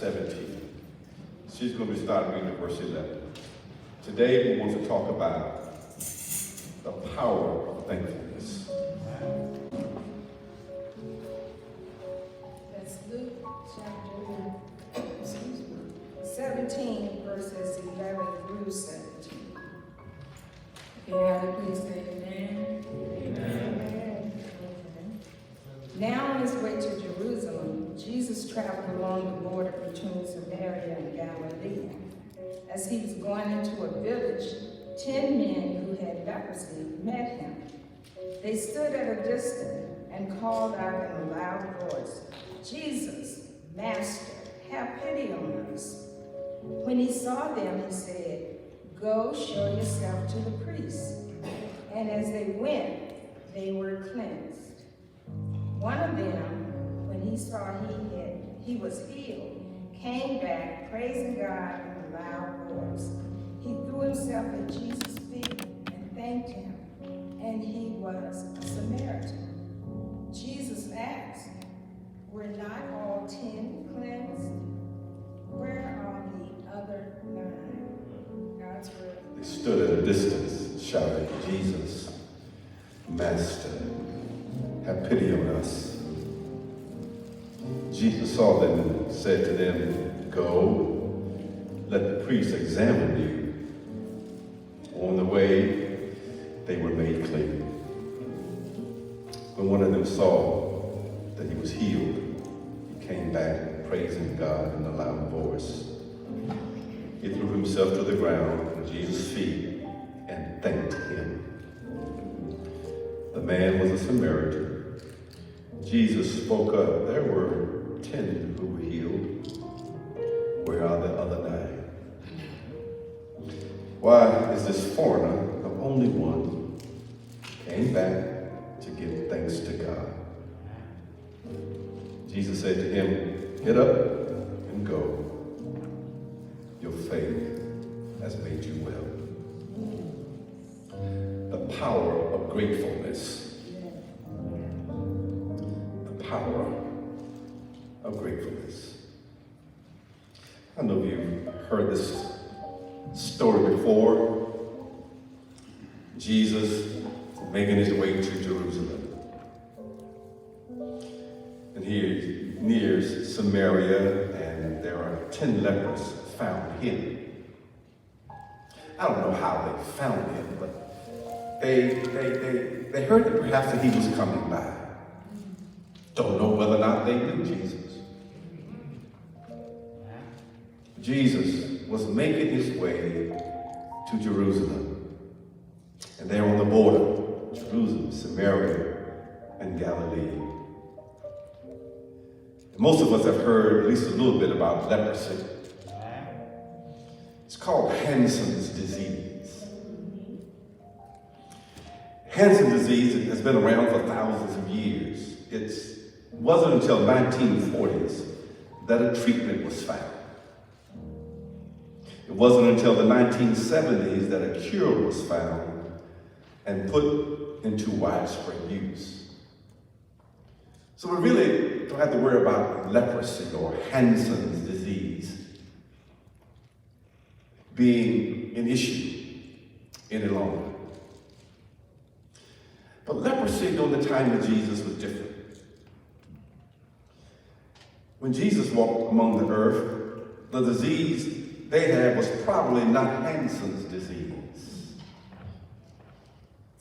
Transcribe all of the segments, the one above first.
17. She's going to be starting reading at verse 11. Today we want to talk about the power of thankfulness. That's Luke chapter 17, verses 11 through 17. If you have it, please say amen. Amen. Now on his way to Jerusalem, Jesus traveled along the border between Samaria and Galilee. As he was going into a village, 10 men who had leprosy met him. They stood at a distance and called out in a loud voice, "Jesus, Master, have pity on us." When he saw them, he said, "Go show yourself to the priests." And as they went, they were cleansed. One of them, when he saw he was healed, came back, praising God in a loud voice. He threw himself at Jesus' feet and thanked him, and he was a Samaritan. Jesus asked, "Were not all 10 cleansed? Where are the other 9? God's word. They stood at a distance, shouting, "Jesus, Master, have pity on us." Jesus saw them and said to them, "Go, let the priests examine you." On the way, they were made clean. When one of them saw that he was healed, he came back praising God in a loud voice. He threw himself to the ground at Jesus' feet and thanked him. The man was a Samaritan. Jesus spoke up. There were 10 who were healed. Where are the other 9? Why is this foreigner the only one who came back to give thanks to God? Jesus said to him, "Get up and go. Your faith has made you well." The power of gratefulness. The power of gratefulness. I know you've heard this story before. Jesus making his way to Jerusalem. And he nears Samaria, and there are 10 lepers found him. I don't know how they found him, but they heard that perhaps that he was coming by. Don't know whether or not they knew Jesus. Jesus was making his way to Jerusalem. And there on the border, Jerusalem, Samaria, and Galilee. Most of us have heard at least a little bit about leprosy. It's called Hansen's disease. Hansen's disease has been around for thousands of years. It wasn't until 1940s that a treatment was found. It wasn't until the 1970s that a cure was found and put into widespread use. So we really don't have to worry about leprosy or Hansen's disease being an issue any longer. But leprosy during the time of Jesus was different. When Jesus walked among the earth, the disease they had was probably not Hansen's disease.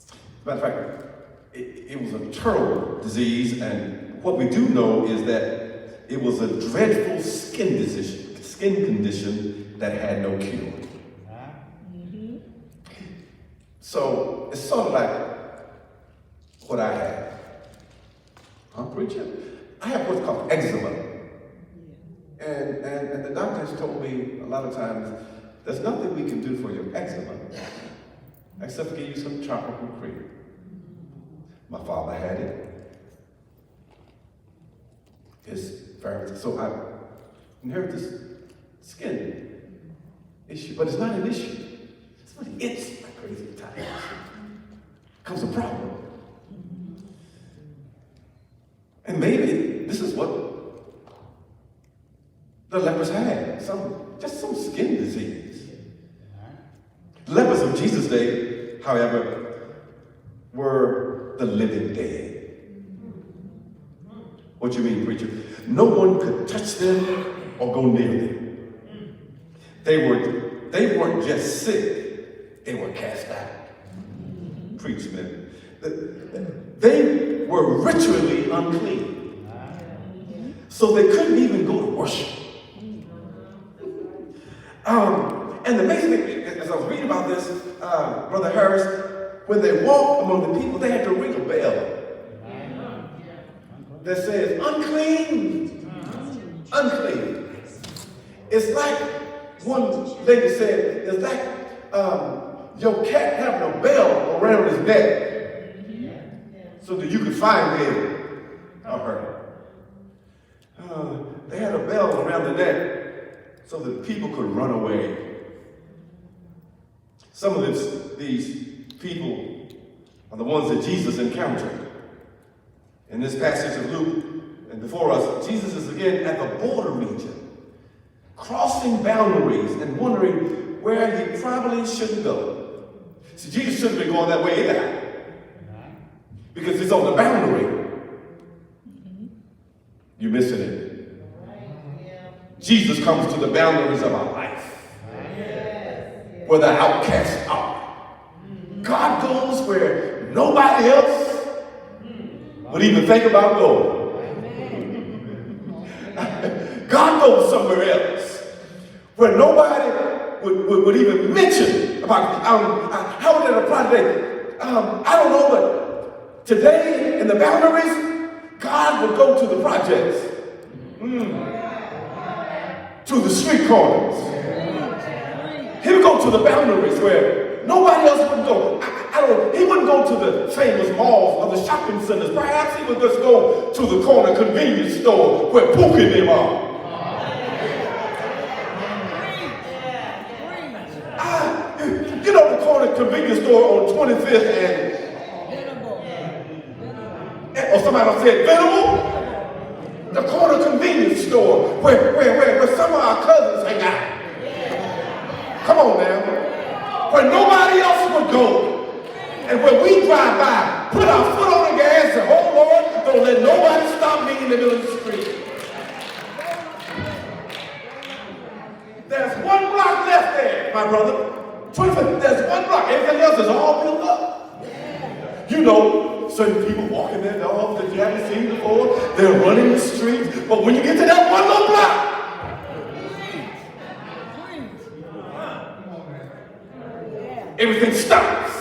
As a matter of fact, it was a terrible disease, and what we do know is that it was a dreadful skin condition that had no cure. So it's sort of like what I have. Huh, preacher? I have what's called eczema. And the doctors told me a lot of times, there's nothing we can do for your eczema except give you some tropical cream. My father had it. So I inherited this skin issue, but it's not an issue. It's like crazy times. Comes a problem. And maybe this is what the lepers had just some skin disease. The lepers of Jesus' day, however, were the living dead. What you mean, preacher? No one could touch them or go near them. They weren't just sick, they were cast out. Preach, man. They were ritually unclean. So they couldn't even go to worship. And the amazing thing, as I was reading about this, Brother Harris, when they walked among the people, they had to ring a bell that says, unclean, unclean. It's like, one lady said, it's like your cat having a bell around his neck so that you could find him or her. They had a bell around the neck so that people could run away. Some of these people are the ones that Jesus encountered. In this passage of Luke and before us, Jesus is again at the border region, crossing boundaries and wondering where he probably shouldn't go. See, Jesus shouldn't be going that way either, because he's on the boundary. You're missing it. Jesus comes to the boundaries of our life, where the outcasts are. God goes where nobody else would even think about going. God goes somewhere else where nobody would even mention about how did it apply today? I don't know, but today in the boundaries, God would go to the projects, to the street corners. He would go to the boundaries where nobody else would go. He wouldn't go to the famous malls or the shopping centers. Perhaps he would just go to the corner convenience store where Pookie and them are. You know, the corner convenience store on 25th and or somebody else said Venable? The corner convenience store where some of our cousins hang out. Come on now. Where nobody else would go. And when we drive by, put our foot on the gas and, oh Lord, don't let nobody stop me in the middle of the street. There's one block left there, my brother. 25th, there's one block. Everything else is all built up. You know, certain people walking their dogs that you haven't seen before. They're running the streets. But when you get to that one little block, everything stops.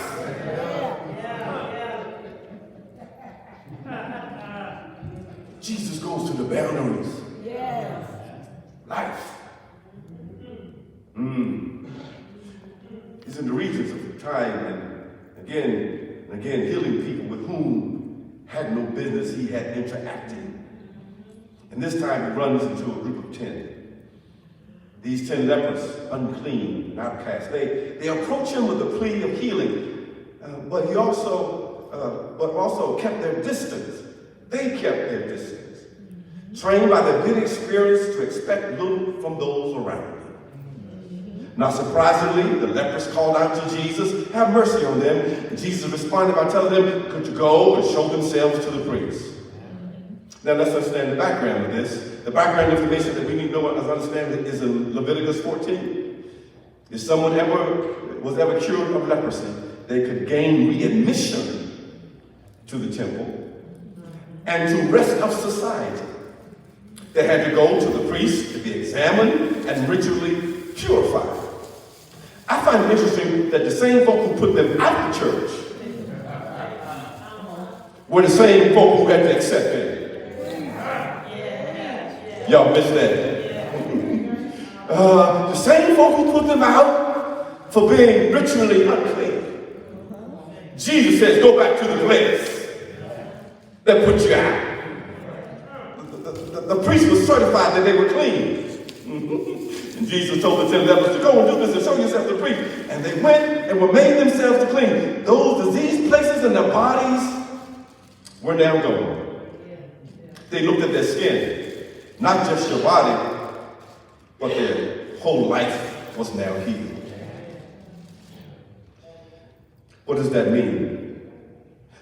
Jesus goes to the boundaries. Life. He's in the regions of time and again healing people with whom had no business he had interacted. And this time he runs into a group of 10. These 10 lepers, unclean and outcast, they approach him with a plea of healing, but also kept their distance. They kept their distance, trained by their good experience to expect little from those around them. Not surprisingly, the lepers called out to Jesus, "Have mercy on them." And Jesus responded by telling them, "Could you go and show themselves to the priest?" Now let's understand the background of this. The background information that we need to know and understand is in Leviticus 14. If someone was ever cured of leprosy, they could gain readmission to the temple and to rest of society. They had to go to the priest to be examined and ritually purified. I find it interesting that the same folk who put them out of the church were the same folk who had to accept them. Y'all missed that. The same folk who put them out for being ritually unclean. Jesus says, go back to the place that put you out. The priest was certified that they were clean. And Jesus told the 10 lepers to go and do this and show yourself to the priest. And they went and were made themselves to clean. Those diseased places in their bodies were now gone. They looked at their skin. Not just your body, but their whole life was now healed. What does that mean?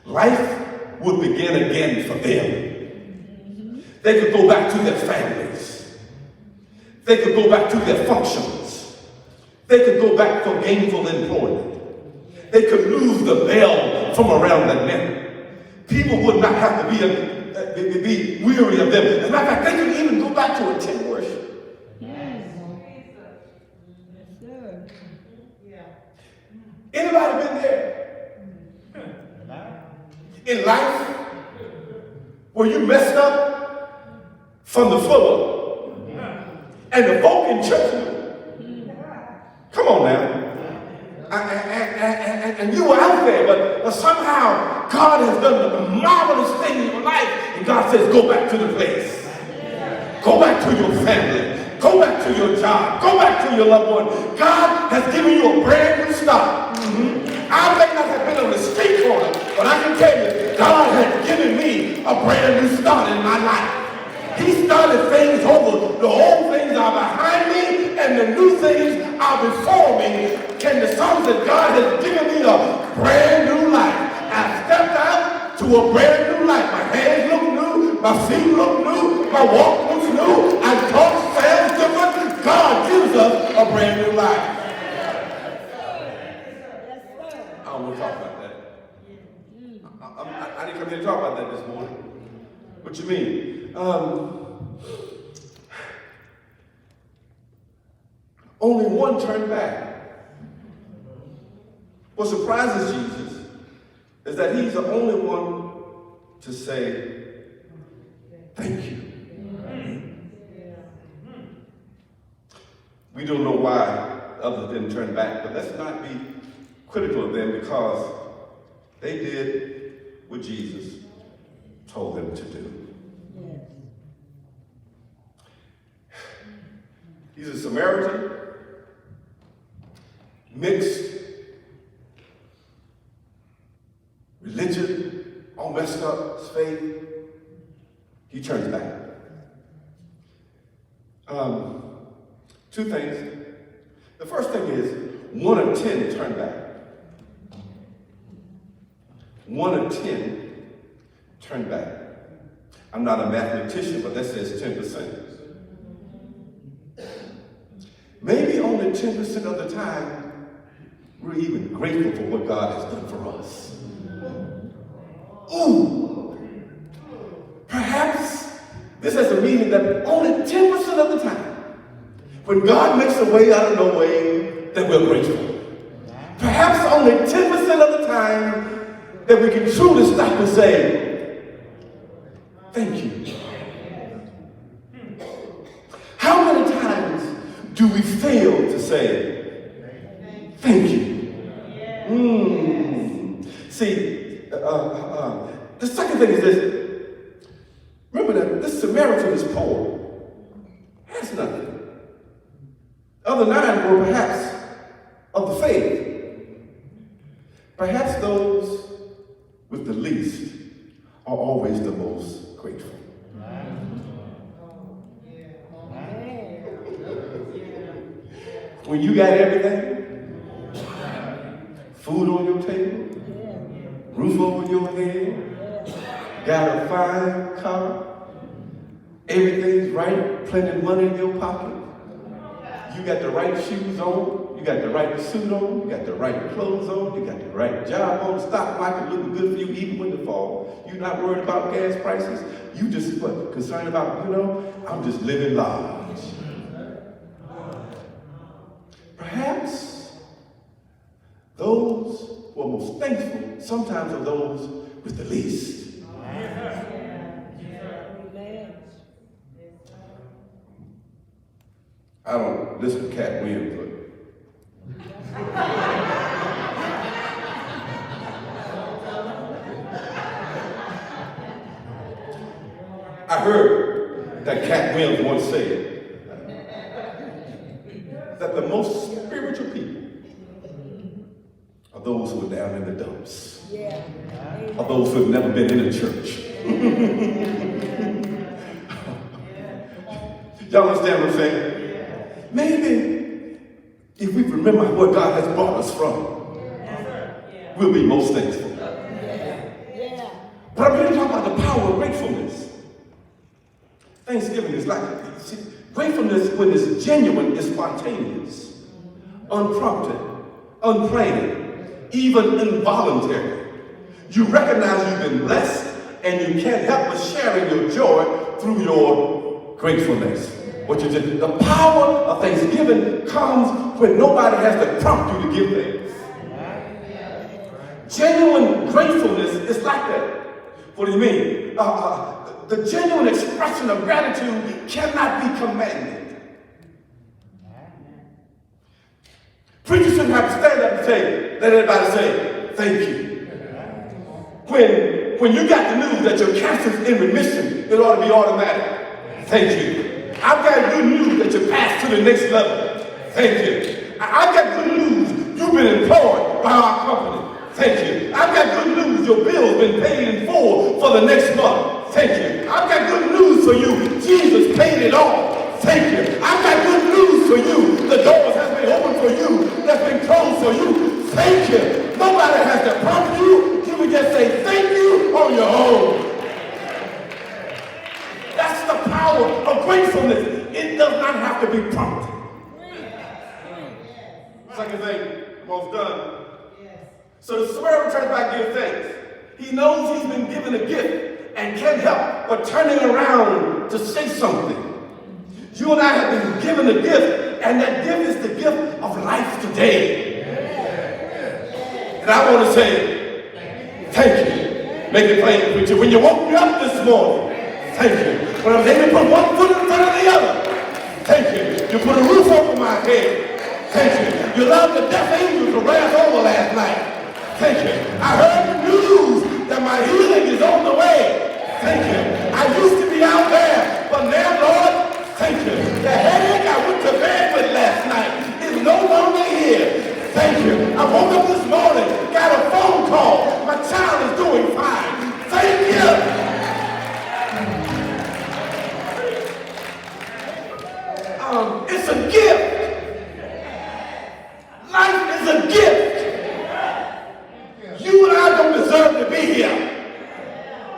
Life would begin again for them. They could go back to their families. They could go back to their functions. They could go back for gainful employment. They could lose the bell from around their neck. People would not have to be weary of them. As a matter of fact, they could even go back to attend worship. Yes. Yes, Anybody been there? In life, where you messed up from the floor, and the folk in church knew. Come on now. And you were out there, but somehow God has done a marvelous thing in your life, and God says, go back to the place. Go back to your family. Go back to your job. Go back to your loved one. God has given you a brand new start. I may not have been on the street corner, but I can tell you, God has given me a brand new start in my life. He started things over. The old things are behind me, and the new things are before me. And the songs that God has given me a brand new life. I stepped out to a brand new life. My hands look new. My feet look new. My walk looks new. I talk sounds different. God gives us a brand new life. I don't want to talk about that. I didn't come here to talk about that this morning. What you mean? Only one turned back. What surprises Jesus is that he's the only one to say, thank you. We don't know why others didn't turn back, but let's not be critical of them because they did what Jesus told them to do. He's a Samaritan, mixed religion, all messed up, his faith. He turns back. Two things. The first thing is 1 of 10 turn back. 1 of 10 turn back. I'm not a mathematician, but that says 10%. Maybe only 10% of the time we're even grateful for what God has done for us. Ooh! Perhaps this has a meaning that only 10% of the time, when God makes a way out of no way, that we're grateful. Perhaps only 10% of the time that we can truly stop and say, thank you. How many times do we fail to say, thank you? See, the second thing is this. Remember that this Samaritan is poor. Has nothing. The other 9 were perhaps of the faith. Perhaps those with the least are always the most grateful. When you got everything, food on your table, roof over your head, got a fine car, everything's right, plenty of money in your pocket, you got the right shoes on, you got the right suit on, you got the right clothes on, you got the right job on, the stock market looking good for you even when the fall. You're not worried about gas prices. You just concerned about, I'm just living large. Perhaps those who are most thankful sometimes are those with the least. I don't listen to Cat Williams, but I heard that Cat Williams once said that the most spiritual people are those who are down in the dumps. Are those who have never been in a church. Y'all understand what I'm saying? if we remember where God has brought us from, we'll be most thankful. But I'm here to talk about the power of gratefulness. Thanksgiving is like, see, gratefulness, when it's genuine, is spontaneous, unprompted, unplanned, even involuntary. You recognize you've been blessed, and you can't help but sharing your joy through your gratefulness. What you did. The power of Thanksgiving comes when nobody has to prompt you to give thanks. Genuine gratefulness is like that. What do you mean? The genuine expression of gratitude cannot be commanded. Preachers shouldn't have to stand up and say, let everybody say, thank you. When you got the news that your cancer's in remission, it ought to be automatic. Thank you. I've got good news that you passed to the next level. Thank you. I've got good news you've been employed by our company. Thank you. I've got good news your bill's been paid in full for the next month. Thank you. I've got good news for you. Jesus paid it all. Thank you. I've got good news for you. The doors have been opened for you. That's been closed for you. Thank you. Nobody has to prompt you. You can just say thank you on your own. That's the power of gratefulness. It does not have to be prompted. Second thing, almost done. So the Samaritan turns back and gives thanks. He knows he's been given a gift and can't help but turning around to say something. You and I have been given a gift, and that gift is the gift of life today. And I want to say, thank you. Make it plain, preacher. When you woke me up this morning, thank you. When I was able to put one foot in front of the other, thank you. You put a roof over my head, thank you. You allowed the deaf angels to rise over last night. Thank you. I heard the news that my healing is on the way. Thank you. I used to be out there, but now, Lord, thank you. The headache I went to bed with last night is no longer here. Thank you. I woke up this morning, got a phone call. My child is doing fine. Thank you. It's a gift. Life is a gift. You and I don't deserve to be here.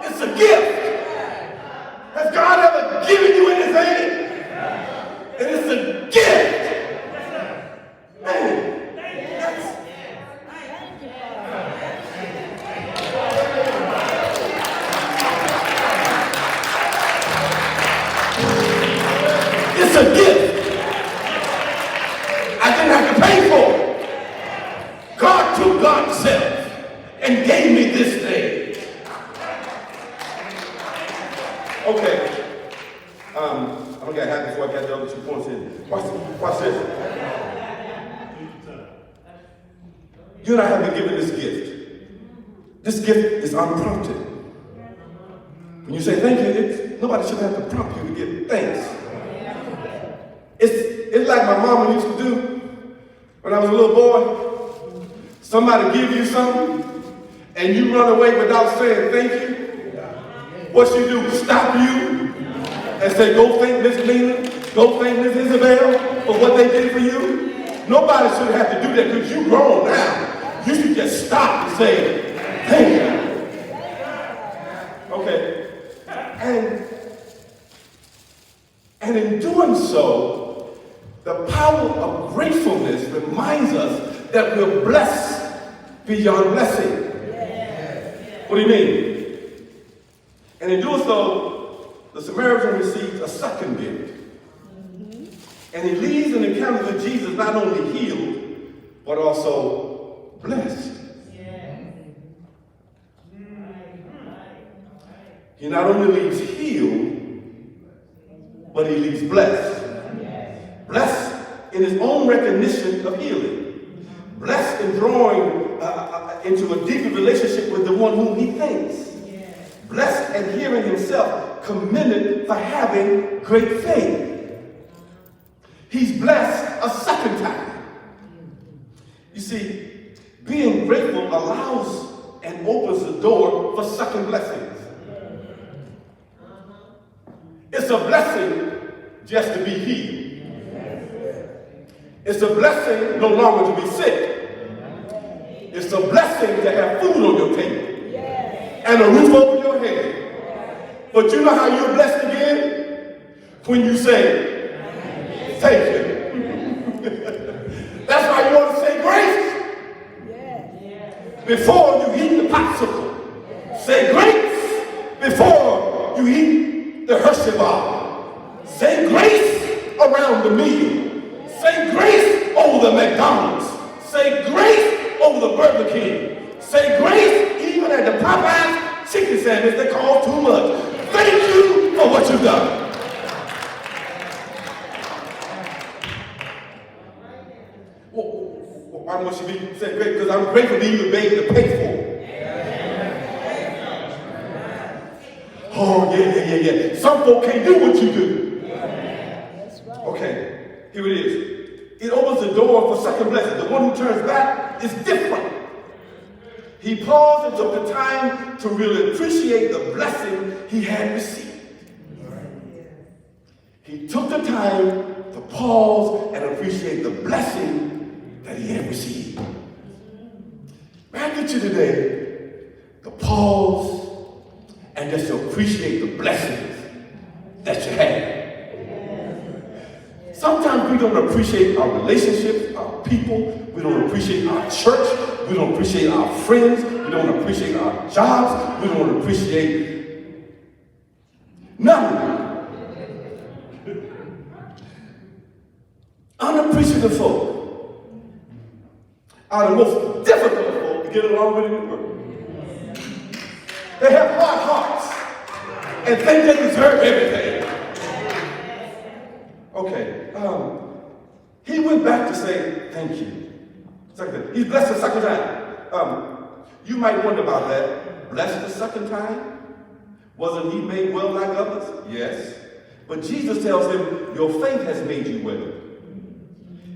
It's a gift. Has God ever given you anything? And it's a gift. Man, it's a gift. I didn't have to pay for it. God took God's self and gave me this thing. Okay. I'm gonna get happy before I got the other 2 points in. Watch this. You and I have been given this gift. This gift is unprompted. When you say thank you, nobody should have to prompt you to give thanks. It's like my mama used to do when I was a little boy. Somebody give you something, and you run away without saying thank you. What she do? Stop you and say, go thank Miss Lena, go thank Miss Isabel for what they did for you. Nobody should have to do that because you're grown now. You should just stop and say, thank you. Okay. And in doing so, the power of gratefulness reminds us that we're blessed beyond blessing. What do you mean? And in doing so, the Samaritan receives a second gift. And he leaves an encounter with Jesus not only healed, but also blessed. He not only leaves healed, but he leaves blessed. Blessed in his own recognition of healing. Blessed in drawing into a deeper relationship with the one whom he thanks. Blessed and hearing himself commended for having great faith. He's blessed a second time. You see, being grateful allows and opens the door for second blessings. It's a blessing just to be healed. It's a blessing no longer to be sick. It's a blessing to have food on your table and a roof over your head. But you know how you're blessed again? When you say, thank you. That's why you ought to say grace before you eat the popsicle. Say grace before you eat the Hershey bar. Say grace around the meal. Say grace over the McDonald's. Say grace over the Burger King. Say grace even at the Popeyes chicken sandwich that cost too much. Thank you for what you've done. Why must you be saying great? Because I'm grateful to you to be able to pay for it. Oh, yeah. Some folk can't do what you do. Okay, here it is. It opens the door for second blessing. The one who turns back is different. He paused and took the time to really appreciate the blessing he had received. He took the time to pause and appreciate the blessing that he had received. May I get you today to pause and just to appreciate the blessings that you have. Sometimes we don't appreciate our relationships, our people. We don't appreciate our church. We don't appreciate our friends. We don't appreciate our jobs. We don't appreciate nothing. Unappreciative folk are the most difficult folk to get along with in the world. They have hard hearts and think they deserve everything. Okay, he went back to say thank you. He's blessed the second time. You might wonder about that. Blessed the second time? Wasn't he made well like others? Yes. But Jesus tells him, your faith has made you well.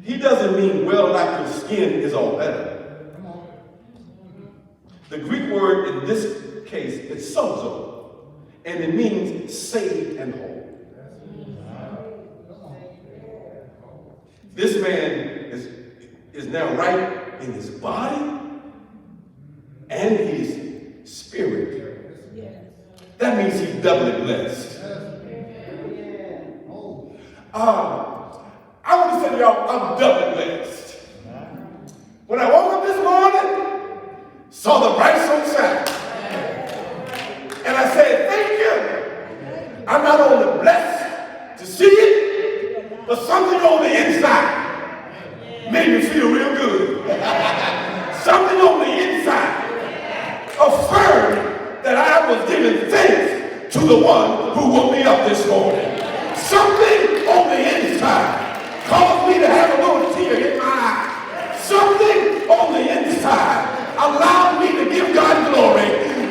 He doesn't mean well like your skin is all better. The Greek word in this case is sozo, and it means saved and whole. This man is now right in his body and his spirit. That means he's doubly blessed. I want to say to y'all, I'm doubly blessed. When I woke up this morning, saw the bright sun shine, and I said, thank you. I'm not only blessed to see it, but something on the inside made me feel real good. Something on the inside affirmed that I was giving thanks to the one who woke me up this morning. Something on the inside caused me to have a little tear in my eye. Something on the inside allowed me to give God glory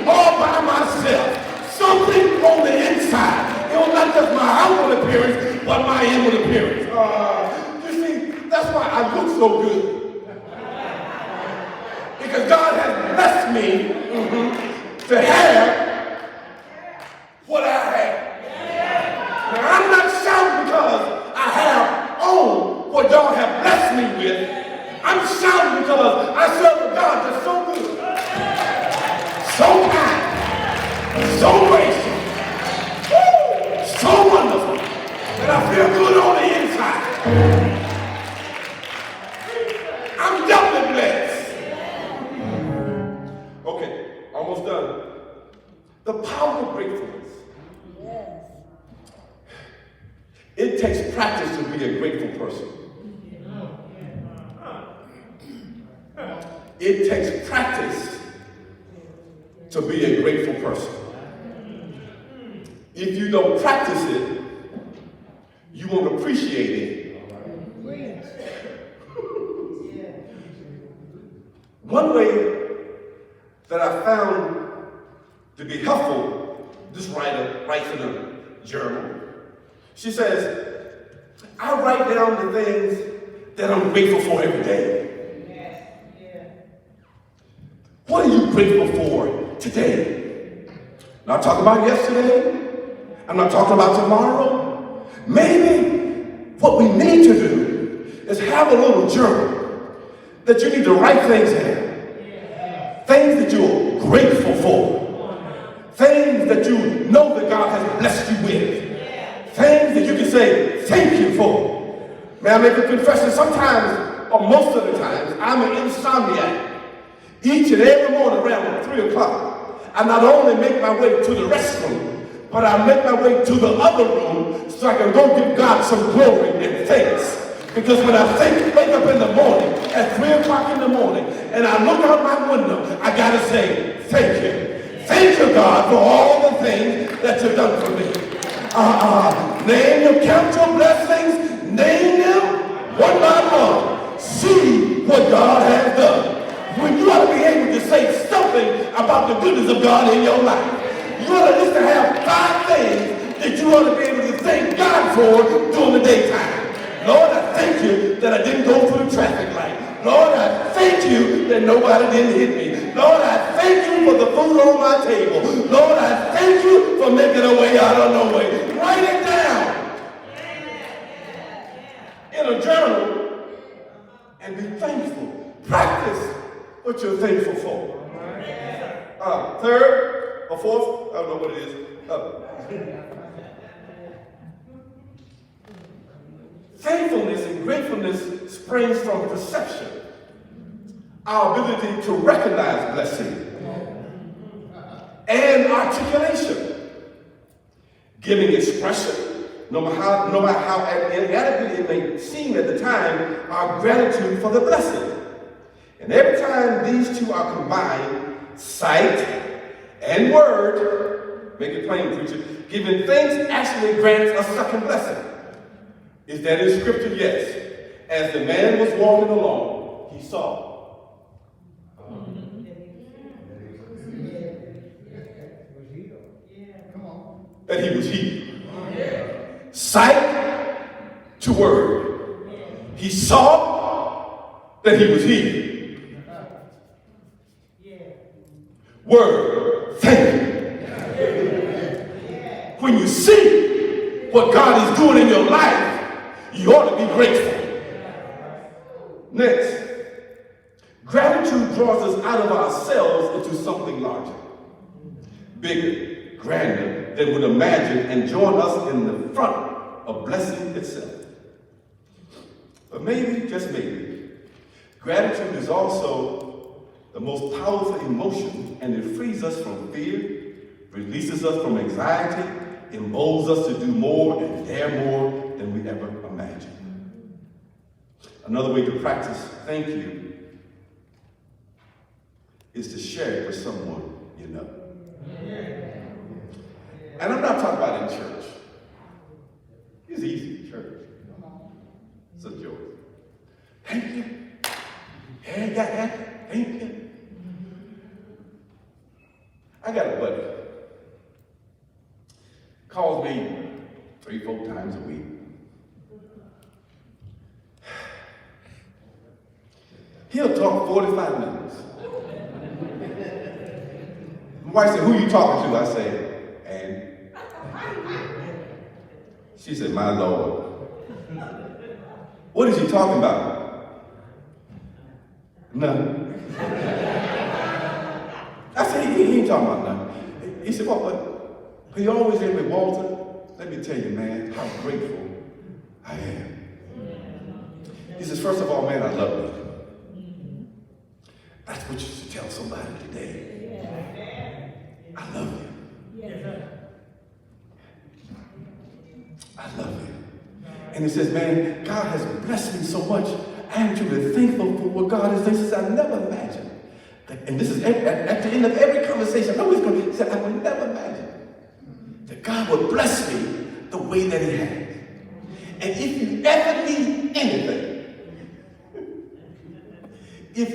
all by myself. Something on the inside. It was not just my outward appearance, but my inward appearance. You see, that's why I look so good. Because God has blessed me to have what I have. Now, I'm not shouting because I have on what God have blessed me with. I'm shouting because I serve a God that's so good, so kind, so gracious, so wonderful, that I feel good on the inside. I'm doubly blessed. Okay, almost done. The power of gratefulness. It takes practice to be a grateful person. It takes practice to be a grateful person. If you don't practice it, you won't appreciate it. One way that I found to be helpful, this writer writes in a journal. She says, I write down the things that I'm grateful for every day. What are you grateful for today? I'm not talking about yesterday. I'm not talking about tomorrow. Maybe what we need to do is have a little journal that you need to write things in. Things that you're grateful for. Things that you know that God has blessed you with. Things that you can say thank you for. May I make a confession? Sometimes, or most of the times, I'm an insomniac. Each and every morning around 3 o'clock, I not only make my way to the restroom, but I make my way to the other room so I can go give God some glory and thanks. Because when I wake up in the morning, at 3 o'clock in the morning, and I look out my window, I gotta say, thank you. Thank you, God, for all the things that you've done for me. Count your blessings, name them one by one. See what God has done. When you ought to be able to say something about the goodness of God in your life. You ought to just have 5 things that you ought to be able to thank God for during the daytime. Lord, I thank you that I didn't go through the traffic light. Lord, I thank you that nobody didn't hit me. Lord, I thank you for the food on my table. Lord, I thank you for making a way out of no way. Write it down in a journal and be thankful. Practice what you're thankful for. Third or fourth, I don't know what it is. Thankfulness and gratefulness springs from perception. Our ability to recognize blessing and articulation. Giving expression, no matter how inadequate it may seem at the time, our gratitude for the blessing. And every time these two are combined, sight and word, make it plain, preacher, giving thanks actually grants a second blessing. Is that in scripture? Yes. As the man was walking along, he saw. That he was healed. Sight to word. He saw that he was healed. Word, thank you. When you see what God is doing in your life, you ought to be grateful. Next, gratitude draws us out of ourselves into something larger, bigger, grander than would imagine, and join us in the front of blessing itself. But maybe, just maybe, gratitude is also the most powerful emotion, and it frees us from fear, releases us from anxiety, emboldens us to do more and dare more than we ever imagined. Another way to practice thank you is to share it with someone you know. And I'm not talking about in church. It's easy, church. It's a joke. Thank you. Yeah, thank you. I got a buddy. Calls me 3-4 times a week. He'll talk 45 minutes. My wife said, "Who you talking to?" I said, "And." She said, "My Lord." "What is he talking about?" "Nothing." I said, he ain't talking about nothing. He said, "What? He always said, with Walter, let me tell you, man, how grateful I am." He says, "First of all, man, I love you." That's what you should tell somebody today. I love you. I love you. And he says, "Man, God has blessed me so much. I am truly thankful for what God has done." He says, "I never imagined." And this is at the end of every conversation. I know he's going to say, "I would never imagine that God would bless me the way that he has. And if you ever need anything, he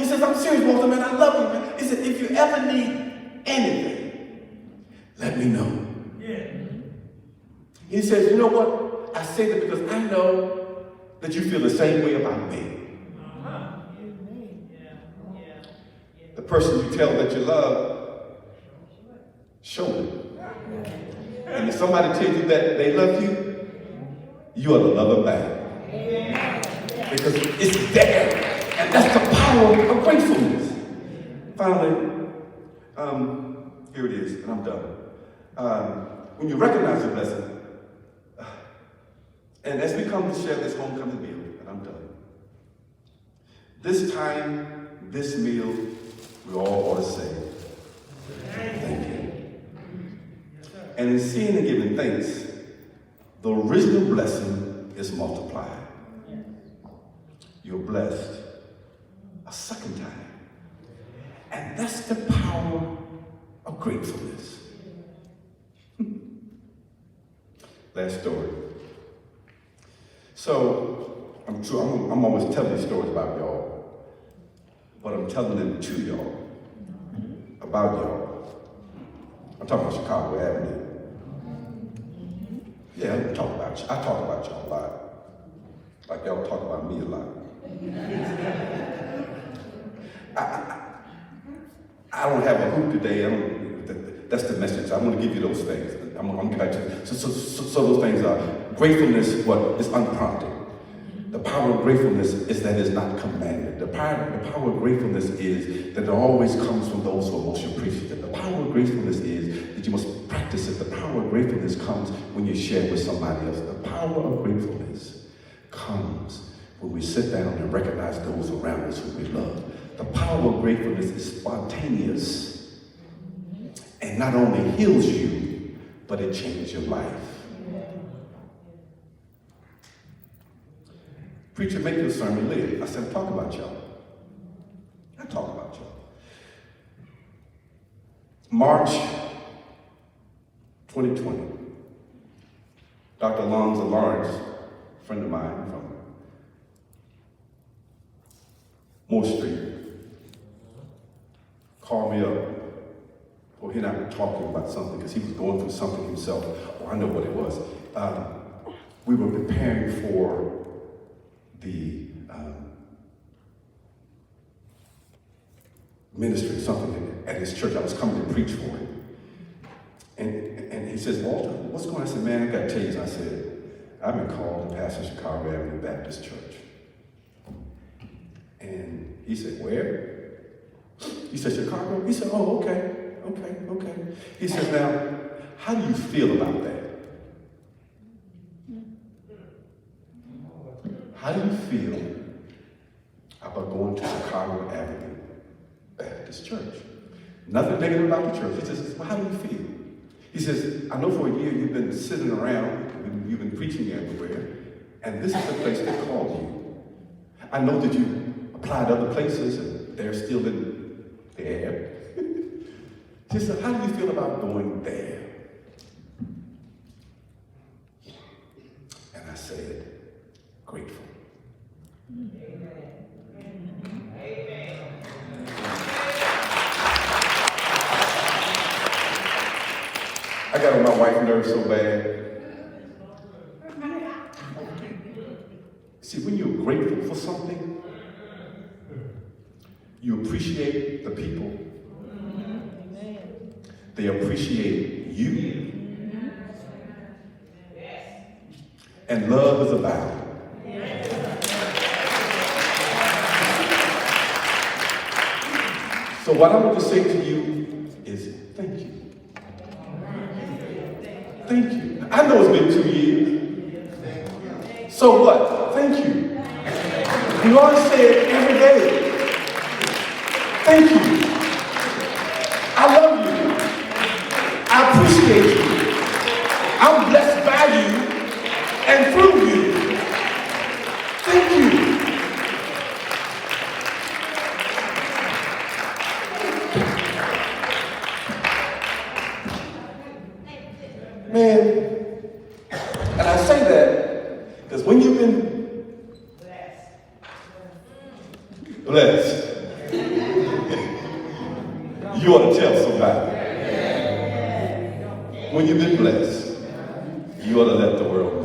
says, "I'm serious, Walter, man, I love you, man." He said, "If you ever need anything, let me know." He says, "You know what? I say that because I know that you feel the same way about me." The person you tell that you love, show them. And if somebody tells you that they love you, you ought to love them back. because it's there. And that's the power of gratefulness. Finally, here it is, and I'm done. When you recognize the blessing, and as we come to share this homecoming meal, and I'm done. This time, this meal, we all ought to say, thank you. And in seeing and giving thanks, the original blessing is multiplied. You're blessed a second time. And that's the power of gratefulness. Last story. So, I'm always telling these stories about y'all, but I'm telling them to y'all, about y'all. I'm talking about Chicago Avenue. Yeah, I talk about y'all a lot, like y'all talk about me a lot. I don't have a hoop today. That's the message. I'm going to give you those things. I'm going to get back to it. So those things are gratefulness. What is unprompted. The power of gratefulness is that it's not commanded. The power of gratefulness is that it always comes from those who are most appreciative. The power of gratefulness is that you must practice it. The power of gratefulness comes when you share with somebody else. The power of gratefulness comes when we sit down and recognize those around us who we love. The power of gratefulness is spontaneous and not only heals you, but it changes your life. Preacher, make your sermon live. I said, talk about y'all. I talk about y'all. March 2020. Dr. Alonzo Lawrence, a friend of mine from Moore Street, called me up. Well, he and I were talking about something because he was going through something himself. Oh, I know what it was. We were preparing for the ministry, something at his church. I was coming to preach for him. And he says, Walter, what's going on? I said, man, I got to tell you. And I said, I've been called to pastor Chicago Avenue Baptist Church. And he said, where? He said, Chicago? He said, oh, okay. He says, now, how do you feel about that? How do you feel about going to Chicago Avenue Baptist Church? Nothing negative about the church. He says, well, how do you feel? He says, I know for a year you've been sitting around, you've been preaching everywhere, and this is the place that called you. I know that you applied other places, and they're still in the air. He said, how do you feel about going there? And I said, grateful. I got on my wife's nerves so bad. See, when you're grateful for something, you appreciate the people. They appreciate you. And love is abound. So what I want to say to you is thank you. Thank you. I know it's been 2 years. So what? Thank you. You ought to say it every day. Thank you. I love you. I appreciate you. I'm blessed by you and through you. Thank you. Man, and I say that because when you've been blessed, you ought to tell somebody. When you've been blessed, you ought to let the world